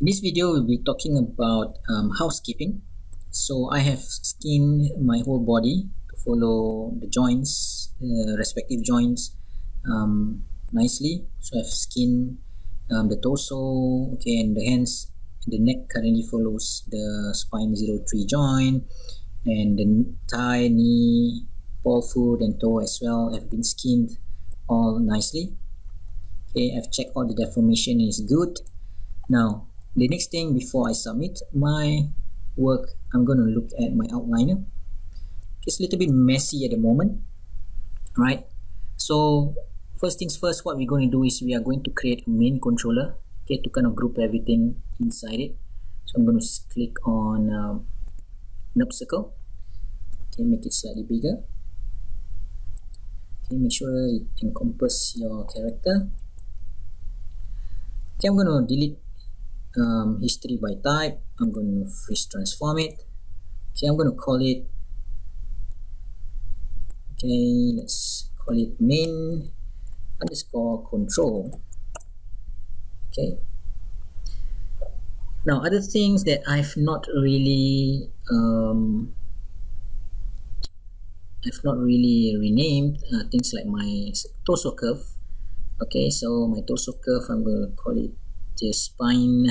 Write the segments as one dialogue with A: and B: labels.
A: In this video, we'll be talking about housekeeping. So I have skinned my whole body to follow the joints, respective joints nicely. So I've skinned the torso, okay, and the hands. The neck currently follows the spine 03 joint, and the thigh, knee, ball foot, and toe as well have been skinned all nicely. Okay, I've checked all the deformation is good. Now, the next thing before I submit my work, I'm going to look at my outliner. It's a little bit messy at the moment, right? So first things first, what we're going to do is we are going to create a main controller, okay, to kind of group everything inside it. So I'm going to click on NURB circle, okay, make it slightly bigger. Okay, make sure it encompasses your character. Okay, I'm going to delete history by type. I'm going to freeze transform it. Okay, I'm going to call it, okay, let's call it main underscore control. Okay, now other things that I've not really renamed, things like my torso curve. Okay, so my torso curve, I'm going to call it the spine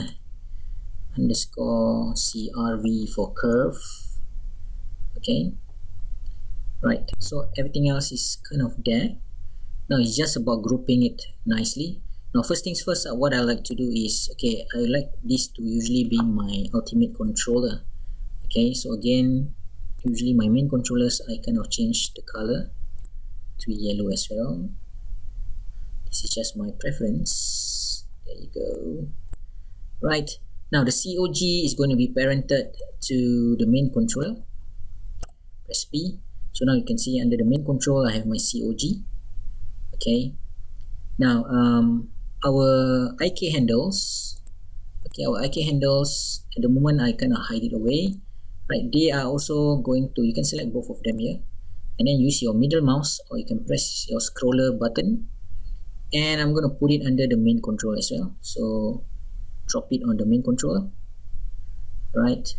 A: underscore CRV for curve. Okay, right, so everything else is kind of there. Now it's just about grouping it nicely. Now first things first, what I like to do is, okay, I like this to usually be my ultimate controller. Okay, so again, usually my main controllers, I kind of change the color to yellow as well. This is just my preference. There you go. Right, now the COG is going to be parented to the main controller. Press P. So now you can see under the main control I have my COG. Okay, now our IK handles, okay, our IK handles at the moment I kind of hide it away. Right, they are also going to, you can select both of them here and then use your middle mouse, or you can press your scroller button, and I'm going to put it under the main control as well. So drop it on the main controller. Right,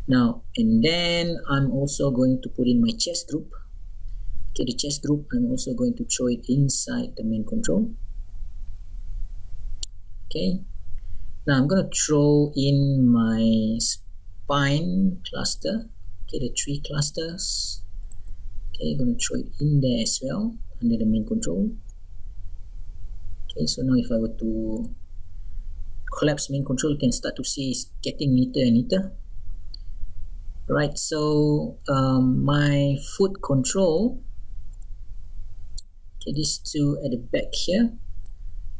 A: now, and then I'm also going to put in my chest group. Okay, the chest group, I'm also going to throw it inside the main control. Okay, now I'm going to throw in my spine cluster. Okay, the 3 clusters. Okay, I'm going to throw it in there as well under the main control. Okay, so now if I were to collapse main control, you can start to see it's getting neater and neater. Right, so my foot control, okay, these two at the back here.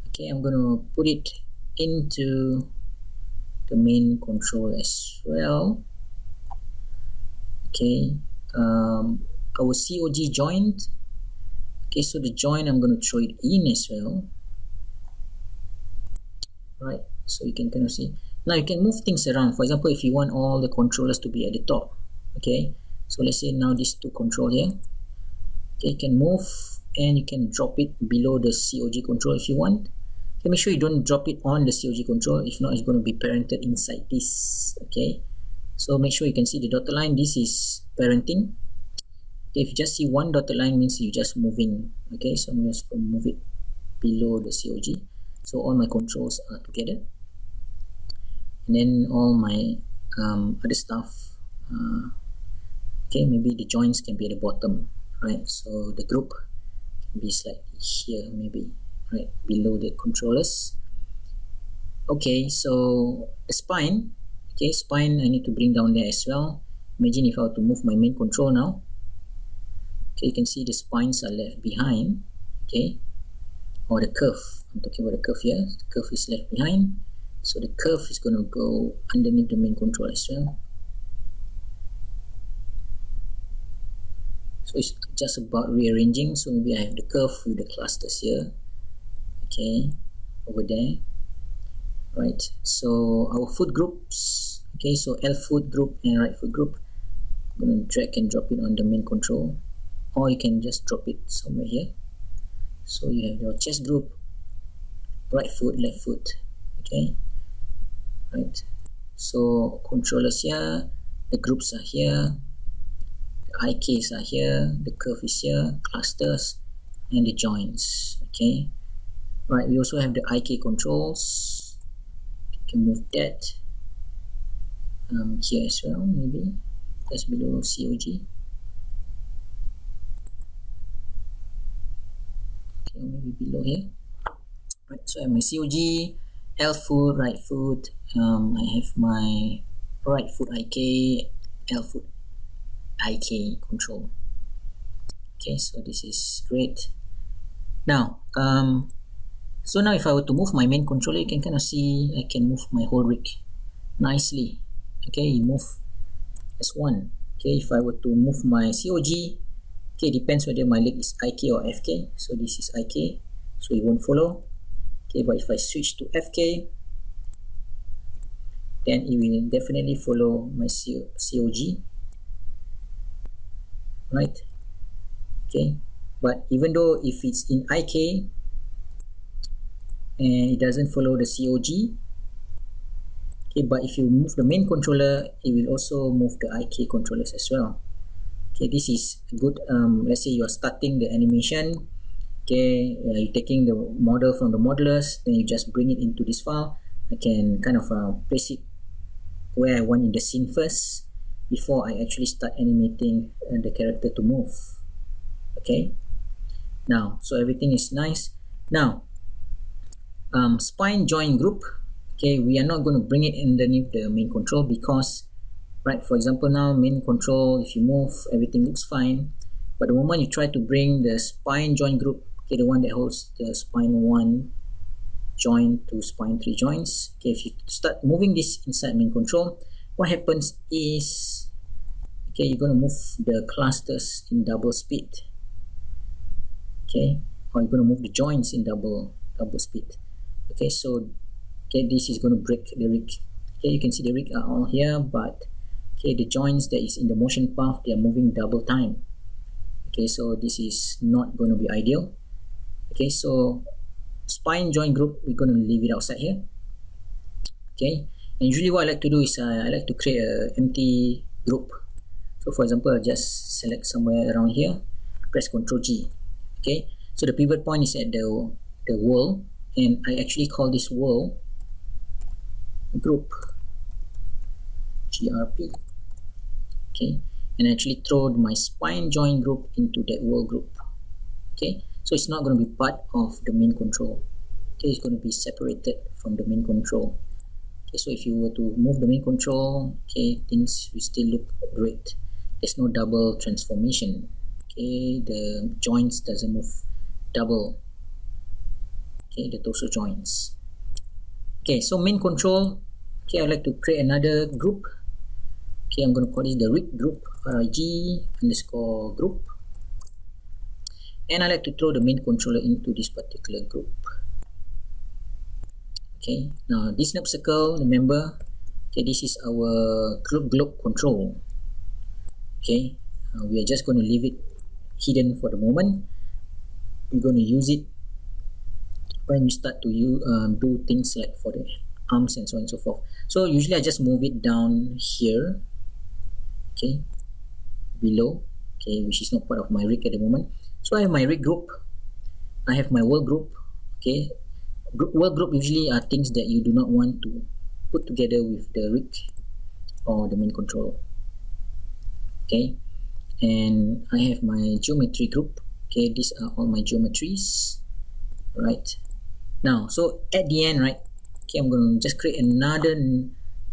A: Okay, I'm going to put it into the main control as well. Okay, our COG joint. Okay, so the joint, I'm going to throw it in as well. Right, so you can kind of see. Now you can move things around. For example, if you want all the controllers to be at the top, okay, so let's say now these two control here, okay, you can move and you can drop it below the COG control if you want. Okay, make sure you don't drop it on the COG control, if not it's going to be parented inside this. Okay, so make sure you can see the dotted line. This is parenting. Okay, if you just see one dotted line, means you're just moving. Okay, so I'm just going to move it below the COG, so all my controls are together, and then all my other stuff, okay, maybe the joints can be at the bottom, right? So the group can be slightly here, maybe right below the controllers. Okay, so the spine, okay, spine I need to bring down there as well. Imagine if I were to move my main control now. Okay, you can see the spines are left behind. Okay, or the curve, I'm talking about the curve here. The curve is left behind, so the curve is going to go underneath the main control as well. So it's just about rearranging. So maybe I have the curve with the clusters here, okay, over there. Right, so our foot groups, okay, so L foot group and right foot group, I'm going to drag and drop it on the main control, or you can just drop it somewhere here. So you have your chest group, right foot, left foot. Okay, right? So controllers here, the groups are here, the IKs are here, the curve is here, clusters, and the joins. Okay, right, we also have the IK controls. You can move that here as well, maybe just below COG. Okay, maybe below here. Right, so I have my COG, L foot, right foot. I have my right foot IK, L foot IK control. Okay, so this is great. Now, so now if I were to move my main controller, you can kind of see I can move my whole rig nicely. Okay, you move as one. Okay, if I were to move my COG, okay, depends whether my leg is IK or FK. So this is IK, so it won't follow. Okay, but if I switch to FK, then it will definitely follow my COG, right? Okay, but even though if it's in IK and it doesn't follow the COG, okay, but if you move the main controller, it will also move the IK controllers as well. Okay, this is good. Let's say you are starting the animation. Okay, you're taking the model from the modelers, then you just bring it into this file. I can kind of place it where I want in the scene first before I actually start animating the character to move. Okay, now so everything is nice. Now spine join group, okay, we are not going to bring it underneath the main control because, right, for example, now main control, if you move, everything looks fine, but the moment you try to bring the spine join group, okay, the one that holds the spine 1 join to spine 3 joins, okay, if you start moving this inside main control, what happens is, okay, you're going to move the clusters in double speed, okay, or you're going to move the joints in double speed. Okay, so okay, this is going to break the rig. Okay, you can see the rig are all here, but okay, the joints that is in the motion path, they are moving double time. Okay, so this is not going to be ideal. Okay, so spine joint group, we're going to leave it outside here. Okay, and usually what I like to do is I like to create an empty group. So for example, I just select somewhere around here, press Ctrl G. Okay, so the pivot point is at the wall, and I actually call this wall group, GRP. Okay, and I actually throw my spine join group into that wall group. Okay, so it's not going to be part of the main control. Okay, it's going to be separated from the main control. Okay, so if you were to move the main control, okay, things will still look great. There's no double transformation. Okay, the joints doesn't move double. Okay, the torso joints. Okay, so main control, okay, I'd like to create another group. Okay, I'm going to call this the rig group, RIG underscore group. And I like to throw the main controller into this particular group. Okay, now this knob circle, remember, okay, this is our globe control. Okay, we are just going to leave it hidden for the moment. We're going to use it when we start to do things like for the arms and so on and so forth. So usually I just move it down here, okay, below, okay, which is not part of my rig at the moment. So I have my rig group, I have my world group. Okay, world group usually are things that you do not want to put together with the rig or the main control. Okay, and I have my geometry group. Okay, these are all my geometries, right? Now, so at the end, right, okay, I'm going to just create another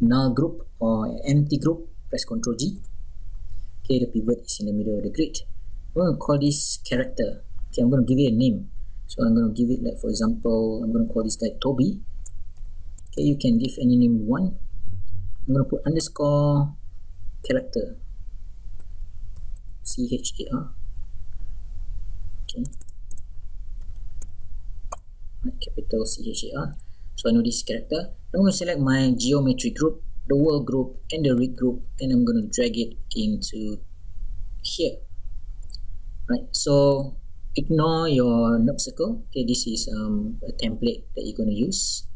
A: null group or empty group. Press Ctrl G. Okay, the pivot is in the middle of the grid. I'm going to call this character. Okay, I'm going to give it a name. So I'm going to give it, like, for example, I'm going to call this guy Toby. Okay, you can give any name you want. I'm going to put underscore character, CHAR. Okay, right, capital CHAR. So I know this character. I'm going to select my geometry group, the world group, and the rig group, and I'm going to drag it into here. Right, so ignore your knob circle. Okay, this is a template that you're going to use,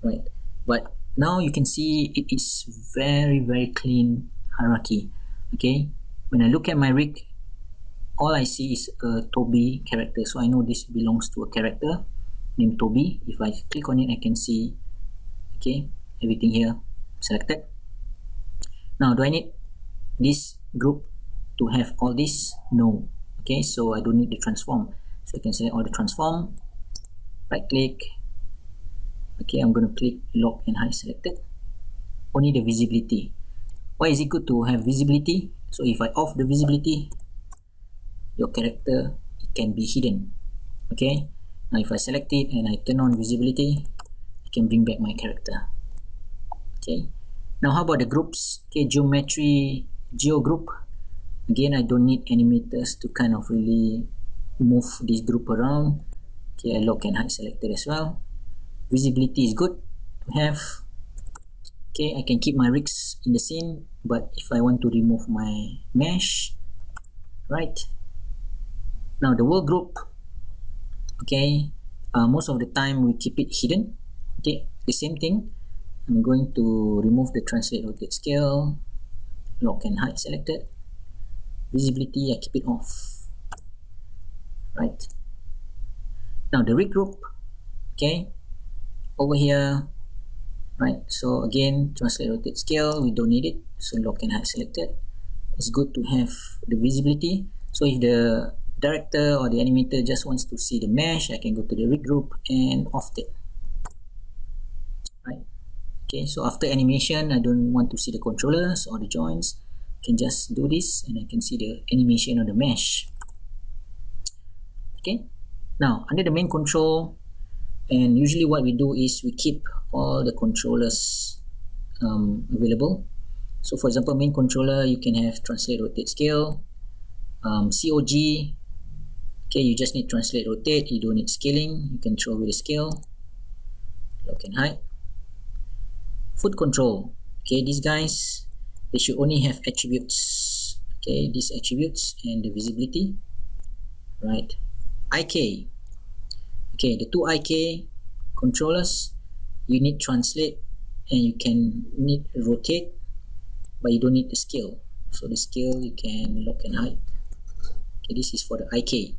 A: right? But now you can see it is very clean hierarchy. Okay, when I look at my rig, all I see is a Toby character, so I know this belongs to a character named Toby. If I click on it, I can see, okay, everything here selected. Now, do I need this group to have all this? No. Okay, so I don't need the transform, so I can select all the transform, right click. Okay, I'm going to click lock and hide selected. Only the visibility. Why is it good to have visibility? So if I off the visibility, your character, it can be hidden. Okay, now if I select it and I turn on visibility, I can bring back my character. Okay, now how about the groups? Okay, geometry, geo group. Again, I don't need animators to kind of really move this group around. Okay, I lock and hide selected as well. Visibility is good to have. Okay, I can keep my rigs in the scene, but if I want to remove my mesh, right? Now the world group, okay, most of the time we keep it hidden. Okay, the same thing. I'm going to remove the translate rotate scale, lock and hide selected. Visibility, I keep it off. Right. Now the rig group, okay, over here, right? So again, translate rotate scale, we don't need it, so lock and hide selected. It's good to have the visibility. So if the director or the animator just wants to see the mesh, I can go to the rig group and off it. Right. Okay, so after animation, I don't want to see the controllers or the joints. I can just do this and I can see the animation of the mesh. Okay, now under the main control, and usually what we do is we keep all the controllers available. So for example, main controller, you can have translate rotate scale, COG. Okay, you just need translate rotate, you don't need scaling, you can throw away the scale, lock and hide. Foot control, okay, these guys, they should only have attributes. Okay, these attributes and the visibility, right? IK, okay, the two IK controllers, you need translate and you can need rotate, but you don't need the scale. So the scale you can lock and hide. Okay, this is for the IK.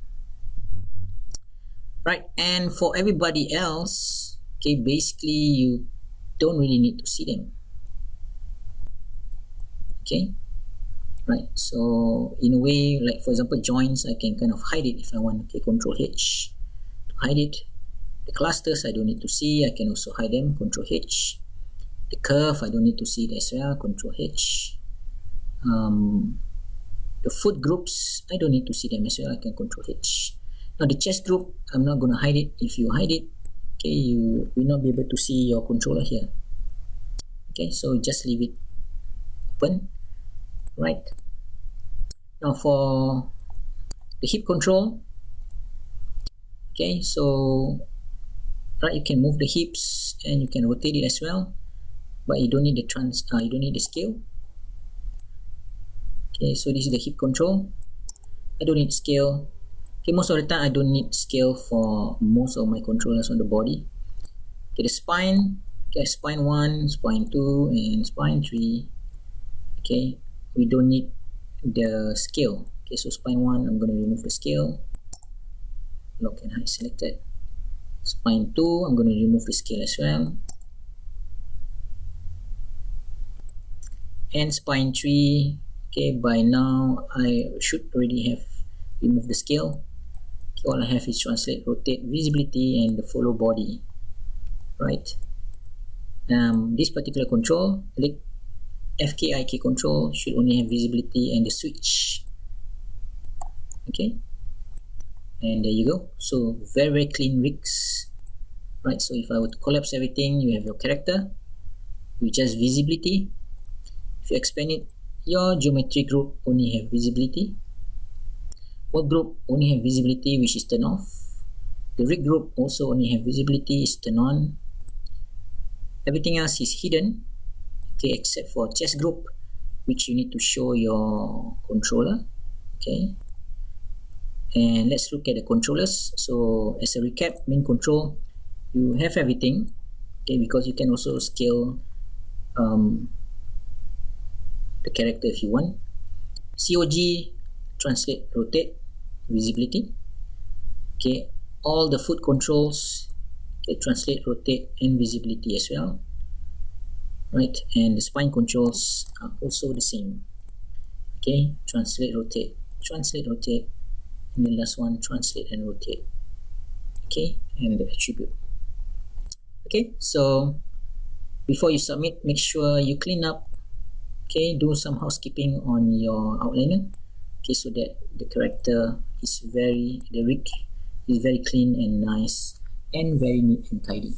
A: Right, and for everybody else, okay, basically you don't really need to see them. Okay, right, so in a way, like for example joints, I can kind of hide it if I want. Okay, control H to hide it. The clusters, I don't need to see, I can also hide them, control H. The curve, I don't need to see it as well, control H. The foot groups, I don't need to see them as well, I can control H. Now the chest group, I'm not going to hide it. If you hide it, okay, you will not be able to see your controller here. Okay, so just leave it open. Right, now for the hip control, okay, so right, you can move the hips and you can rotate it as well, but you don't need the you don't need the scale. Okay, so this is the hip control. I don't need scale. Okay, most of the time I don't need scale for most of my controllers on the body. Okay, the spine, okay, spine 1, spine 2 and spine 3. Okay, we don't need the scale. Okay, so spine 1, I'm going to remove the scale, lock and hide selected. Spine 2, I'm going to remove the scale as well. And spine 3, okay, by now I should already have removed the scale. Okay, all I have is translate, rotate, visibility and the follow body. Right, this particular control, like FKIK control, should only have visibility and the switch. Okay, and there you go. So very clean rigs. Right, so if I were to collapse everything, you have your character with just visibility. If you expand it, your geometry group only have visibility. World group only have visibility, which is turned off. The rig group also only have visibility, is turned on. Everything else is hidden, okay, except for chest group, which you need to show your controller. Okay, and let's look at the controllers. So as a recap, main control, you have everything, okay, because you can also scale the character if you want. COG, translate, rotate, visibility. Okay, all the foot controls, okay, translate, rotate, and visibility as well. Right, and the spine controls are also the same. Okay, translate, rotate, and the last one, translate and rotate. Okay, and the attribute. Okay, so before you submit, make sure you clean up. Okay, do some housekeeping on your outliner. Okay, so that the character is the rig is very clean and nice and very neat and tidy.